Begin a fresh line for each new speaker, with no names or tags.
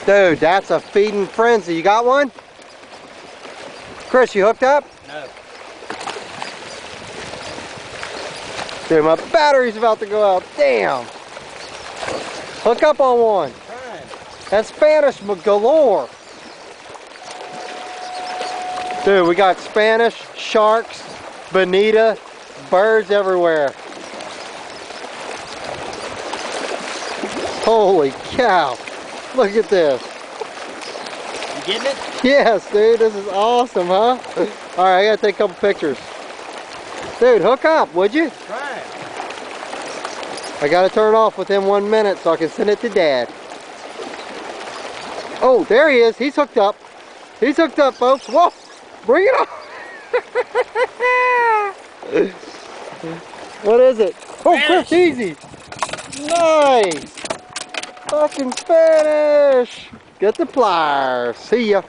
Dude, that's a feeding frenzy. You got one? Chris, you hooked up?
No.
Dude, my battery's about to go out. Damn. Hook up on one.
Trying.
That's Spanish galore. Dude, we got Spanish, sharks, bonita, birds everywhere. Holy cow. Look at this.
You getting it?
Yes, dude, this is awesome, huh? All right, I gotta take a couple pictures. Dude, hook up, would you?
Trying.
I gotta turn it off within 1 minute so I can send it to Dad. Oh, there he is. He's hooked up. He's hooked up, folks. Whoa, bring it on. What is it? Oh, Chris, easy. Nice. Fucking Spanish. Get the pliers. See ya.